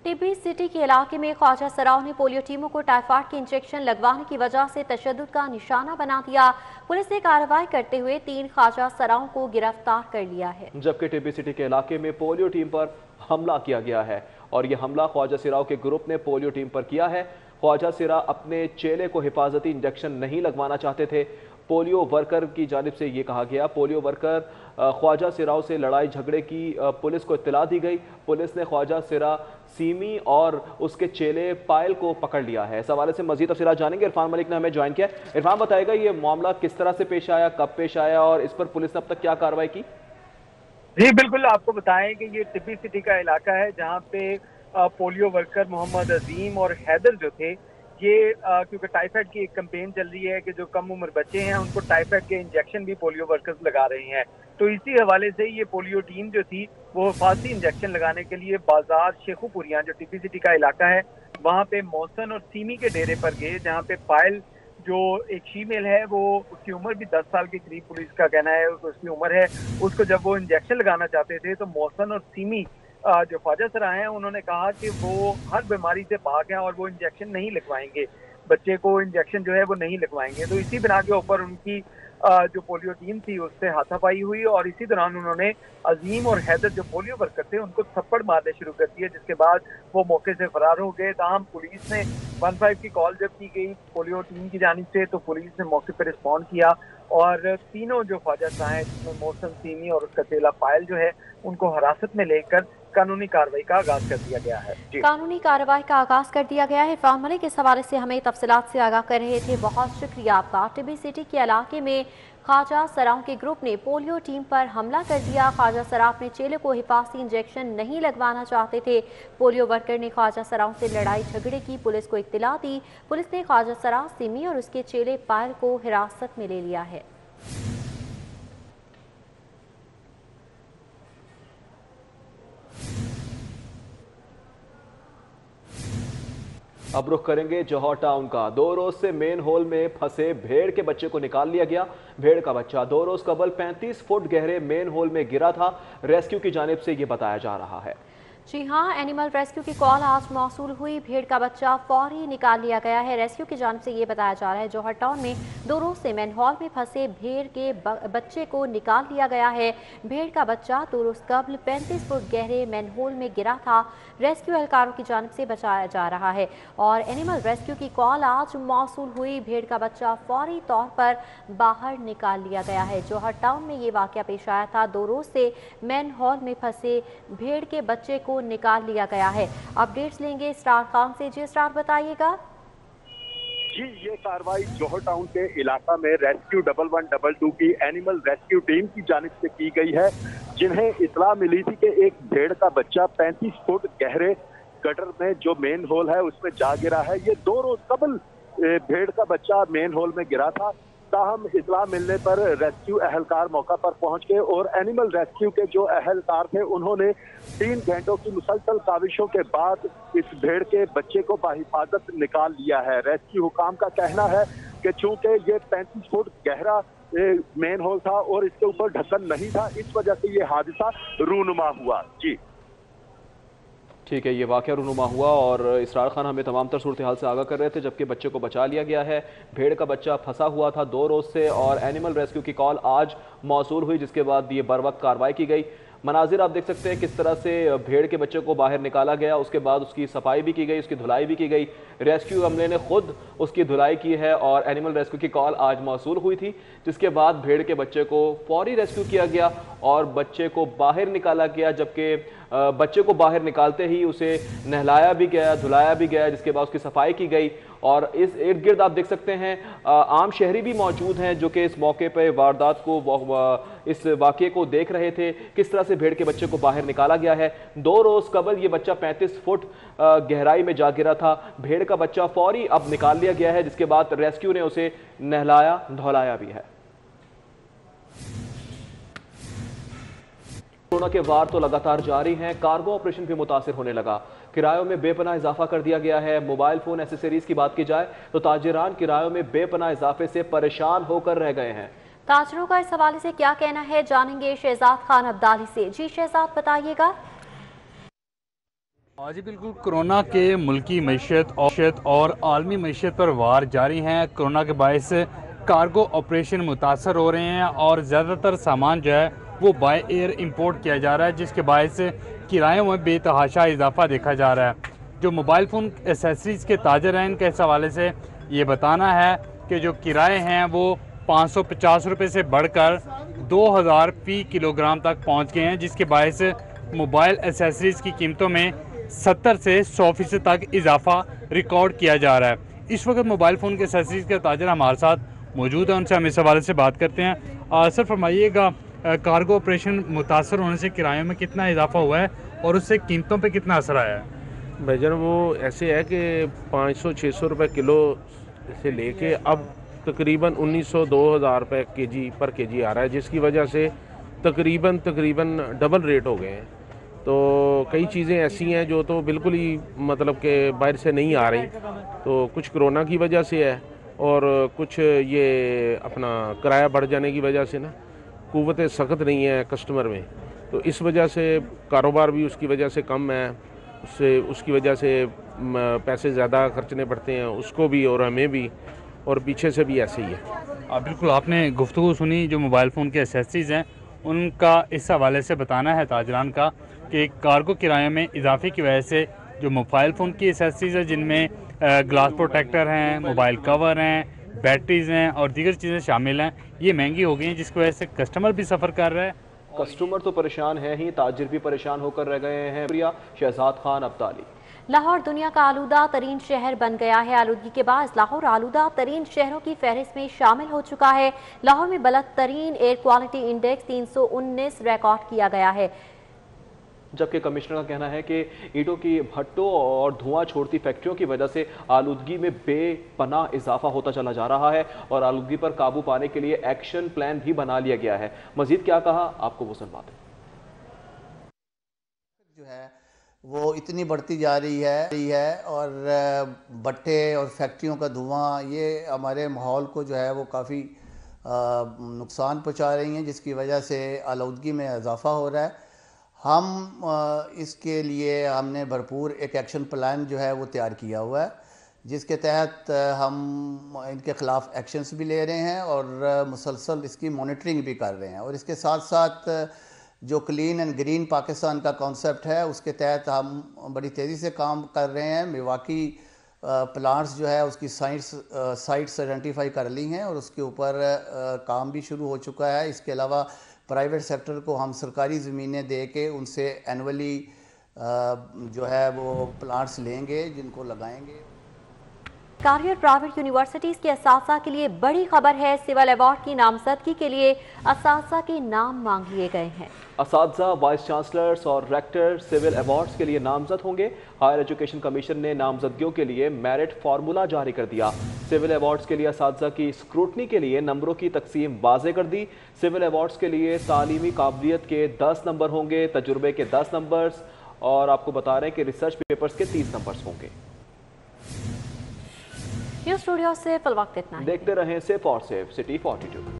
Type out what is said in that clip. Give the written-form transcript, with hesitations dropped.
Tibbi city के इलाके में ख्वाजा सराव ने पोलियो टीमों को टाइफाइड के इंजेक्शन लगवाने की वजह से तशद्दुद का निशाना बना दिया। पुलिस ने कार्रवाई करते हुए 3 ख्वाजा सराव को गिरफ्तार कर लिया है। जबकि टिब्बी सिटी के इलाके में पोलियो टीम पर हमला किया गया है और यह हमला ख्वाजा सिराव के ग्रुप ने पोलियो टीम पर किया है। ख्वाजा सिरा अपने चेले को हिफाजती इंजेक्शन नहीं लगवाना चाहते थे। पोलियो वर्कर की जानिब से ये कहा गया, पोलियो वर्कर ख्वाजा सिराव से लड़ाई झगड़े की पुलिस को इत्तला दी गई। पुलिस ने ख्वाजा सिरा सीमी और उसके चेले पायल को पकड़ लिया है। इस हवाले से मजीद तफसीलात जानेंगे। इरफान मलिक ने हमें ज्वाइन किया। इरफान, बताएगा ये मामला किस तरह से पेश आया, कब पेश आया और इस पर पुलिस ने अब तक क्या कार्रवाई की? जी बिल्कुल, आपको बताएं कि ये टिब्बी सिटी का इलाका है जहाँ पे पोलियो वर्कर मोहम्मद अजीम और हैदर जो थे, ये क्योंकि टाइफाइड की एक कैंपेन चल रही है कि जो कम उम्र बच्चे हैं उनको टाइफाइड के इंजेक्शन भी पोलियो वर्कर्स लगा रहे हैं, तो इसी हवाले से ये पोलियो टीम जो थी वो हिफाजती इंजेक्शन लगाने के लिए बाजार शेखुपुरिया जो टिब्बी सिटी का इलाका है वहाँ पे मोहसन और सीमी के डेरे पर गए, जहाँ पे पायल जो एक फीमेल है वो उसकी उम्र भी 10 साल के करीब पुलिस का कहना है उसकी उम्र है। उसको जब वो इंजेक्शन लगाना चाहते थे तो मोहसन और सीमी जो ख्वाजा सरा हैं उन्होंने कहा कि वो हर बीमारी से पाक हैं और वो इंजेक्शन नहीं लगवाएंगे, बच्चे को इंजेक्शन जो है वो नहीं लगवाएंगे। तो इसी बिना के ऊपर उनकी जो पोलियो टीम थी उससे हाथापाई हुई और इसी दौरान उन्होंने अजीम और हैदर जो पोलियो वर्कर थे उनको थप्पड़ मारने शुरू कर दिए, जिसके बाद वो मौके से फरार हो गए। ताहम पुलिस ने 15 की कॉल जब की गई पोलियो टीम की जानिब से तो पुलिस ने मौके पर रिस्पॉन्ड किया और तीनों जो ख्वाजा साहब हैं जिसमें मोहसन, सीमी और उसका चेला पायल जो है उनको हिरासत में लेकर कानूनी कार्रवाई का आगाज कर दिया गया है। कानूनी कार्रवाई का आगाज कर दिया गया है। इरफान मलिक इस हवाले से हमें तफसीलात से आगाह कर रहे थे, बहुत शुक्रिया आपका। टिब्बी सिटी के इलाके में ख्वाजा सराव के ग्रुप ने पोलियो टीम पर हमला कर दिया। ख्वाजा सराव अपने चेले को हिफाजती इंजेक्शन नहीं लगवाना चाहते थे। पोलियो वर्कर ने ख्वाजा सराव से लड़ाई झगड़े की पुलिस को इत्तला दी। पुलिस ने ख्वाजा सराव, सिमी और उसके चेले पायल को हिरासत में ले लिया है। अब रुख करेंगे जौहर टाउन का। 2 रोज से मेन होल में फंसे भेड़ के बच्चे को निकाल लिया गया। भेड़ का बच्चा 2 रोज कबल 35 फुट गहरे मेन होल में गिरा था। रेस्क्यू की जानिब से यह बताया जा रहा है। जी हाँ, एनिमल रेस्क्यू की कॉल आज मौसूल हुई। भेड़ का बच्चा फौरी निकाल लिया गया है। रेस्क्यू की जानिब से ये बताया जा रहा है जौहर टाउन में 2 रोज से मैनहोल में फंसे भेड़ के बच्चे को निकाल लिया गया है। भेड़ का बच्चा 2 रोज कबल 35 फुट गहरे मैनहोल में गिरा था। रेस्क्यू एहलकारों की जानिब से बचाया जा रहा है और एनिमल रेस्क्यू की कॉल आज मौसूल हुई। भेड़ का बच्चा फौरी तौर पर बाहर निकाल लिया गया है। जौहर टाउन में ये वाकया पेश आया था। 2 रोज से मैनहोल में फंसे भेड़ के बच्चे को निकाल लिया गया है। अपडेट्स लेंगे स्टार खान से। जी स्टार, बताइएगा। जी, ये कार्रवाई जौहर टाउन के इलाका में रेस्क्यू 1112 की एनिमल रेस्क्यू टीम की जानिब से की गई है, जिन्हें इतला मिली थी कि एक भेड़ का बच्चा 35 फुट गहरे गटर में जो मेन होल है उसमें जा गिरा है। ये 2 रोज कबल भेड़ का बच्चा मेन होल में गिरा था। ताहम इतला मिलने पर रेस्क्यू एहलकार मौका पर पहुंच गए और एनिमल रेस्क्यू के जो एहलकार थे उन्होंने 3 घंटों की मुसलसल काविशों के बाद इस भेड़ के बच्चे को बाहिफाजत निकाल लिया है। रेस्क्यू हुकाम का कहना है कि चूंकि ये 35 फुट गहरा मेन होल था और इसके ऊपर ढक्कन नहीं था, इस वजह से ये हादसा रूनुमा हुआ। जी ठीक है, ये वाक़या रूनुमा हुआ और इसरार खान हमें तमाम तर सूरत हाल से आगाह कर रहे थे, जबकि बच्चे को बचा लिया गया है। भेड़ का बच्चा फंसा हुआ था 2 रोज से और एनिमल रेस्क्यू की कॉल आज मौसूल हुई, जिसके बाद ये बर वक्त कार्रवाई की गई। मनाजिर आप देख सकते हैं किस तरह से भेड़ के बच्चे को बाहर निकाला गया, उसके बाद उसकी सफाई भी की गई, उसकी धुलाई भी की गई। रेस्क्यू अमले ने खुद उसकी धुलाई की है और एनिमल रेस्क्यू की कॉल आज मौसूल हुई थी, जिसके बाद भेड़ के बच्चे को फौरी रेस्क्यू किया गया और बच्चे को बाहर निकाला गया। जबकि बच्चे को बाहर निकालते ही उसे नहलाया भी गया, धुलाया भी गया, जिसके बाद उसकी सफाई की गई। और इस इर्द गिर्द आप देख सकते हैं आम शहरी भी मौजूद हैं जो कि इस मौके पर वारदात को, इस वाक़े को देख रहे थे, किस तरह से भेड़ के बच्चे को बाहर निकाला गया है। 2 रोज कबल ये बच्चा 35 फुट गहराई में जा गिरा था। भेड़ का बच्चा फौरी अब निकाल लिया गया है, जिसके बाद रेस्क्यू ने उसे नहलाया धुलाया भी है। कोरोना के वार तो लगातार जारी हैं, कार्गो ऑपरेशन भी मुतासिर होने लगा। किरायों में बेपनाह इजाफा कर दिया गया है। मोबाइल फोन एसेसरीज की बात की जाए तो ताजिरान किरायों में बेपनाह इजाफे से परेशान होकर रह गए हैं। ताजरों का इस हवाले से क्या कहना है, जानेंगे शहजाद खान अब्दाली से। जी शहजाद, बताइएगा। आज बिल्कुल कोरोना के मुल्की मईशत और आलमी मईशत पर वार जारी हैं। कोरोना के बायस कार्गो ऑपरेशन मुतासर हो रहे हैं और ज़्यादातर सामान जो है वो बाय एयर इंपोर्ट किया जा रहा है, जिसके बायस किरायों में बेतहाशा इजाफा देखा जा रहा है। जो मोबाइल फ़ोन एसेसरीज़ के ताजर हैं, इनके इस हवाले से ये बताना है कि जो किराए हैं वो 550 रुपये से बढ़कर 2000 फ़ी किलोग्राम तक पहुँच गए हैं, जिसके बायस मोबाइल एसेसरीज़ की कीमतों में 70 से 100% तक इजाफा रिकॉर्ड किया जा रहा है। इस वक्त मोबाइल फ़ोन के एसेसरीज़ के ताजर हमारे साथ मौजूद हैं, उनसे हम इस हवाले से बात करते हैं। सर फरमाइएगा, कार्गो ऑपरेशन मुतासर होने से किरायों में कितना इजाफा हुआ है और उससे कीमतों पे कितना असर आया है? भाईजान वो ऐसे है कि 500-600 रुपये किलो से लेके अब तकरीबन 1900-2000 रुपये केजी पर केजी आ रहा है, जिसकी वजह से तकरीबन डबल रेट हो गए हैं। तो कई चीज़ें ऐसी हैं जो तो बिल्कुल ही मतलब कि बाहर से नहीं आ रही, तो कुछ कोरोना की वजह से है और कुछ ये अपना किराया बढ़ जाने की वजह से ना कुव्वत सख्त नहीं है कस्टमर में, तो इस वजह से कारोबार भी उसकी वजह से कम है, उसकी वजह से पैसे ज़्यादा खर्चने पड़ते हैं उसको भी और हमें भी, और पीछे से भी ऐसे ही है। बिल्कुल आपने गुफ्तगू सुनी। जो मोबाइल फ़ोन के एसेसरीज़ हैं उनका इस हवाले से बताना है ताजरान का कि कार्गो किराए में इजाफे की वजह से जो मोबाइल फ़ोन की एसेसरीज़ है, जिनमें ग्लास प्रोटेक्टर हैं, मोबाइल कवर हैं, बैटरीज़ हैं और दीगर चीज़ें शामिल हैं, ये महंगी हो गई हैं, जिसकी वजह से कस्टमर भी सफ़र कर रहा है। कस्टमर तो परेशान है ही, ताजिर भी परेशान होकर रह गए हैं। शहजाद खान अब्दाली। लाहौर दुनिया का आलूदा तरीन शहर बन गया है। आलूदगी के बाद लाहौर आलूदा तरीन शहरों की फहरिस्त में शामिल हो चुका है। लाहौर में बुलंद तरीन एयर क्वालिटी इंडेक्स 319 रिकॉर्ड किया गया है, जबकि कमिश्नर का कहना है कि ईंटों की भट्टों और धुआं छोड़ती फैक्ट्रियों की वजह से आलूदगी में बेपनाह इजाफा होता चला जा रहा है और आलूदगी पर काबू पाने के लिए एक्शन प्लान भी बना लिया गया है। मजीद क्या कहा, आपको वो सुनवाते हैं। जो है वो इतनी बढ़ती जा रही है और भट्टे और फैक्ट्रियों का धुआं ये हमारे माहौल को जो है वो काफ़ी नुकसान पहुंचा रही हैं, जिसकी वजह से आलूदगी में इजाफा हो रहा है। हम इसके लिए हमने भरपूर एक एक्शन प्लान जो है वो तैयार किया हुआ है, जिसके तहत हम इनके ख़िलाफ़ एक्शंस भी ले रहे हैं और मुसलसल इसकी मॉनिटरिंग भी कर रहे हैं। और इसके साथ साथ जो क्लीन एंड ग्रीन पाकिस्तान का कॉन्सेप्ट है उसके तहत हम बड़ी तेज़ी से काम कर रहे हैं। मिवाकी प्लांट्स जो है उसकी साइट्स आइडेंटिफाई कर ली हैं और उसके ऊपर काम भी शुरू हो चुका है। इसके अलावा प्राइवेट सेक्टर को हम सरकारी ज़मीनें दे के उनसे एनुअली जो है वो प्लांट्स लेंगे जिनको लगाएंगे। कारियर प्राइवेट यूनिवर्सिटीज़ के असातिज़ा के लिए बड़ी खबर है। सिविल अवार्ड की नामजदगी के लिए असातिज़ा के नाम मांग लिए गए हैं। असातिज़ा, वाइस चांसलर्स और रेक्टर सिविल अवार्ड्स के लिए नामजद होंगे। हायर एजुकेशन कमीशन ने नामजदगियों के लिए मेरिट फार्मूला जारी कर दिया। सिविल अवार्ड्स के लिए असातिज़ा की स्क्रूटनी के लिए नंबरों की तकसीम वाज़े कर दी। सिविल अवार्ड्स के लिए तालीमी काबिलियत के 10 नंबर होंगे, तजुर्बे के 10 नंबर्स और आपको बता रहे हैं कि रिसर्च पेपर्स के 30 नंबर्स होंगे। न्यूज़ स्टूडियो से फिल वक्त इतना ही। देखते रहें सिर्फ और सिर्फ सिटी 42।